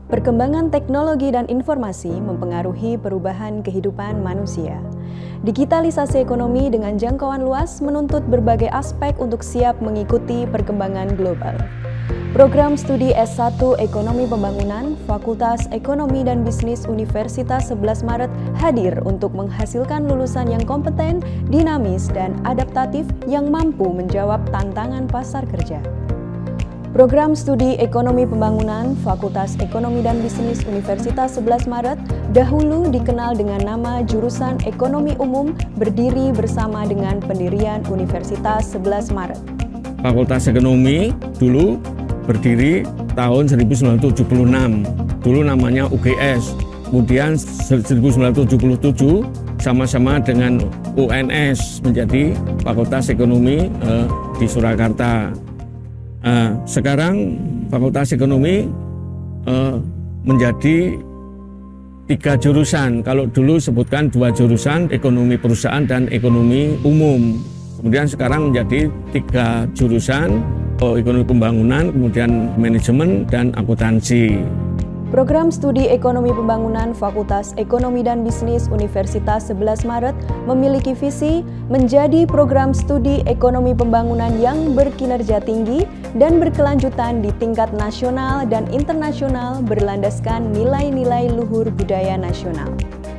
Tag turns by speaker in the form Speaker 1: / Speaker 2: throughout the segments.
Speaker 1: Perkembangan teknologi dan informasi mempengaruhi perubahan kehidupan manusia. Digitalisasi ekonomi dengan jangkauan luas menuntut berbagai aspek untuk siap mengikuti perkembangan global. Program studi S1 Ekonomi Pembangunan, Fakultas Ekonomi dan Bisnis Universitas 11 Maret hadir untuk menghasilkan lulusan yang kompeten, dinamis, dan adaptatif yang mampu menjawab tantangan pasar kerja. Program studi Ekonomi Pembangunan, Fakultas Ekonomi dan Bisnis Universitas 11 Maret dahulu dikenal dengan nama jurusan Ekonomi Umum, berdiri bersama dengan pendirian Universitas 11 Maret.
Speaker 2: Fakultas Ekonomi dulu berdiri tahun 1976, dulu namanya UGS, kemudian 1977 sama-sama dengan UNS menjadi Fakultas Ekonomi di Surakarta. Sekarang Fakultas Ekonomi menjadi 3 jurusan. Kalau dulu sebutkan 2 jurusan, ekonomi perusahaan dan ekonomi umum. Kemudian sekarang menjadi 3 jurusan, ekonomi pembangunan, kemudian manajemen dan akuntansi.
Speaker 1: Program studi Ekonomi Pembangunan Fakultas Ekonomi dan Bisnis Universitas 11 Maret memiliki visi menjadi program studi ekonomi pembangunan yang berkinerja tinggi dan berkelanjutan di tingkat nasional dan internasional berlandaskan nilai-nilai luhur budaya nasional.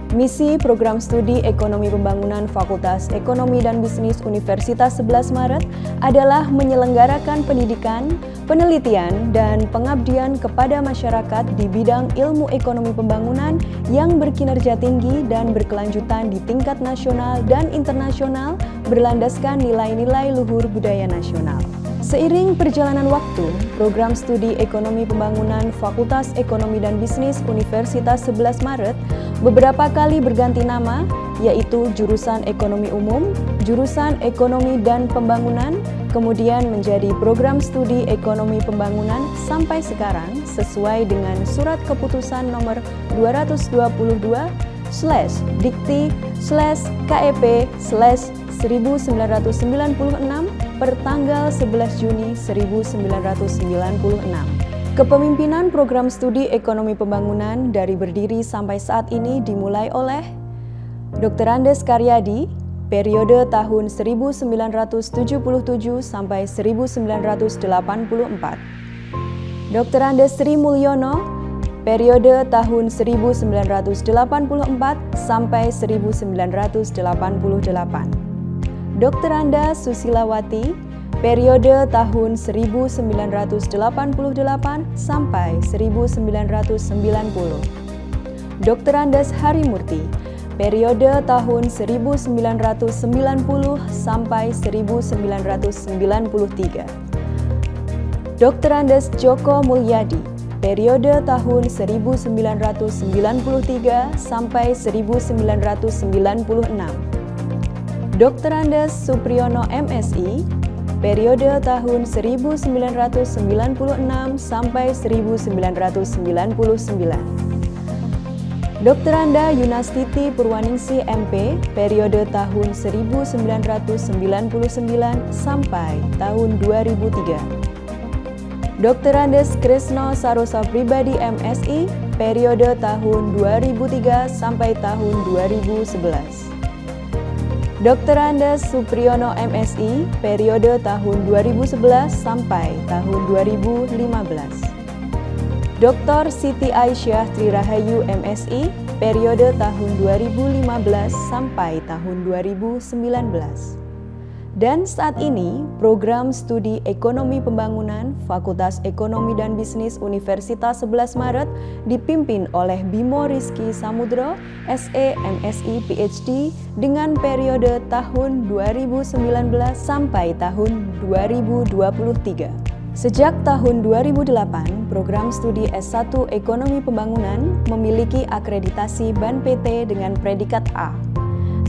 Speaker 1: Misi program studi Ekonomi Pembangunan Fakultas Ekonomi dan Bisnis Universitas 11 Maret adalah menyelenggarakan pendidikan, penelitian, dan pengabdian kepada masyarakat di bidang ilmu ekonomi pembangunan yang berkinerja tinggi dan berkelanjutan di tingkat nasional dan internasional berlandaskan nilai-nilai luhur budaya nasional. Seiring perjalanan waktu, program studi Ekonomi Pembangunan Fakultas Ekonomi dan Bisnis Universitas 11 Maret beberapa kali berganti nama, yaitu jurusan Ekonomi Umum, jurusan Ekonomi dan Pembangunan, kemudian menjadi program studi Ekonomi Pembangunan sampai sekarang sesuai dengan Surat Keputusan Nomor 222/DIKTE/KEP/1996 per tanggal 11 Juni 1996. Kepemimpinan program studi Ekonomi Pembangunan dari berdiri sampai saat ini dimulai oleh Dr. Andes Karyadi, periode tahun 1977 sampai 1984. Dr. Andes Sri Mulyono, periode tahun 1984 sampai 1988. Dr. Anda Susilawati, periode tahun 1988 sampai 1990. Dr. Andes Harimurti, periode tahun 1990 sampai 1993. Dr. Andes Joko Mulyadi, periode tahun 1993 sampai 1996. Dr. Andes Supriyono MSI, periode tahun 1996 sampai 1999. Dr. Anda Yunastiti Purwaningsi MP, periode tahun 1999 sampai tahun 2003. Dr. Andes Kresno Sarosa Pribadi MSI, periode tahun 2003 sampai tahun 2011. Dr. Andes Supriyono MSI, periode tahun 2011 sampai tahun 2015. Dr. Siti Aisyah Trirahayu MSI, periode tahun 2015 sampai tahun 2019. Dan saat ini, program studi Ekonomi Pembangunan Fakultas Ekonomi dan Bisnis Universitas 11 Maret dipimpin oleh Bimo Rizky Samudro, SE MSI PhD dengan periode tahun 2019 sampai tahun 2023. Sejak tahun 2008, program studi S1 Ekonomi Pembangunan memiliki akreditasi BAN PT dengan predikat A.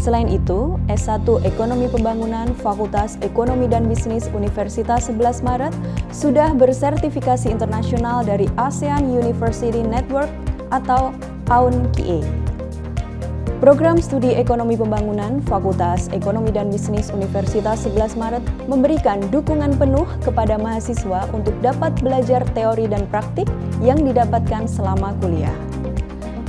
Speaker 1: Selain itu, S1 Ekonomi Pembangunan Fakultas Ekonomi dan Bisnis Universitas 11 Maret sudah bersertifikasi internasional dari ASEAN University Network atau AUNQIE. Program Studi Ekonomi Pembangunan Fakultas Ekonomi dan Bisnis Universitas 11 Maret memberikan dukungan penuh kepada mahasiswa untuk dapat belajar teori dan praktik yang didapatkan selama kuliah.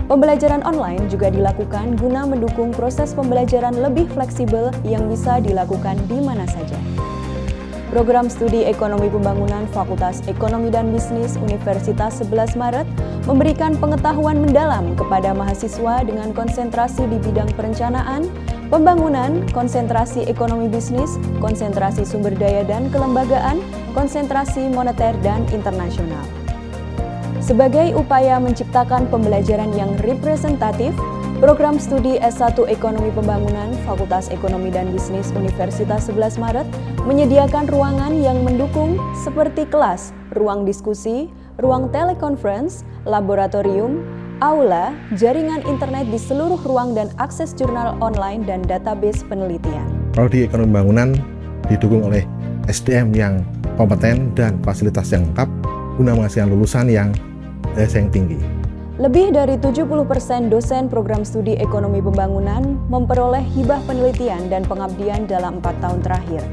Speaker 1: Pembelajaran online juga dilakukan guna mendukung proses pembelajaran lebih fleksibel yang bisa dilakukan di mana saja. Program Studi Ekonomi Pembangunan Fakultas Ekonomi dan Bisnis Universitas 11 Maret memberikan pengetahuan mendalam kepada mahasiswa dengan konsentrasi di bidang perencanaan, pembangunan, konsentrasi ekonomi bisnis, konsentrasi sumber daya dan kelembagaan, konsentrasi moneter dan internasional. Sebagai upaya menciptakan pembelajaran yang representatif, Program Studi S1 Ekonomi Pembangunan Fakultas Ekonomi dan Bisnis Universitas 11 Maret menyediakan ruangan yang mendukung seperti kelas, ruang diskusi, ruang telekonferensi, laboratorium, aula, jaringan internet di seluruh ruang dan akses jurnal online dan database penelitian.
Speaker 3: Prodi Ekonomi Pembangunan didukung oleh SDM yang kompeten dan fasilitas yang lengkap guna menghasilkan lulusan yang daya saing tinggi.
Speaker 1: Lebih dari 70% dosen program studi ekonomi pembangunan memperoleh hibah penelitian dan pengabdian dalam 4 tahun terakhir.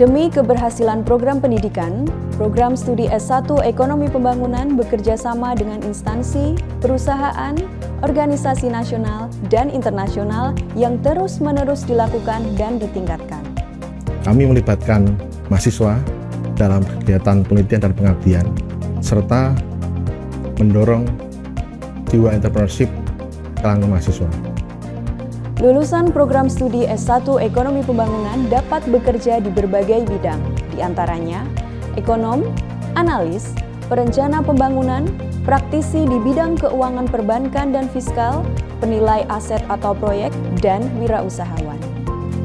Speaker 1: Demi keberhasilan program pendidikan, program studi S1 Ekonomi Pembangunan bekerja sama dengan instansi, perusahaan, organisasi nasional, dan internasional yang terus-menerus dilakukan dan ditingkatkan.
Speaker 3: Kami melibatkan mahasiswa dalam kegiatan penelitian dan pengabdian, serta mendorong jiwa entrepreneurship kalangan mahasiswa.
Speaker 1: Lulusan program studi S1 Ekonomi Pembangunan dapat bekerja di berbagai bidang, di antaranya ekonom, analis, perencana pembangunan, praktisi di bidang keuangan perbankan dan fiskal, penilai aset atau proyek, dan wirausahawan.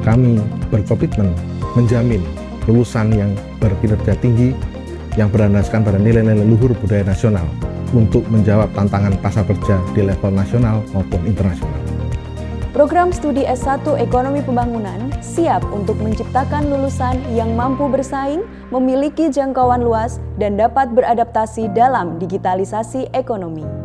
Speaker 3: Kami berkomitmen menjamin lulusan yang berkinerja tinggi yang berlandaskan pada nilai-nilai luhur budaya nasional untuk menjawab tantangan pasar kerja di level nasional maupun internasional.
Speaker 1: Program studi S1 Ekonomi Pembangunan siap untuk menciptakan lulusan yang mampu bersaing, memiliki jangkauan luas, dan dapat beradaptasi dalam digitalisasi ekonomi.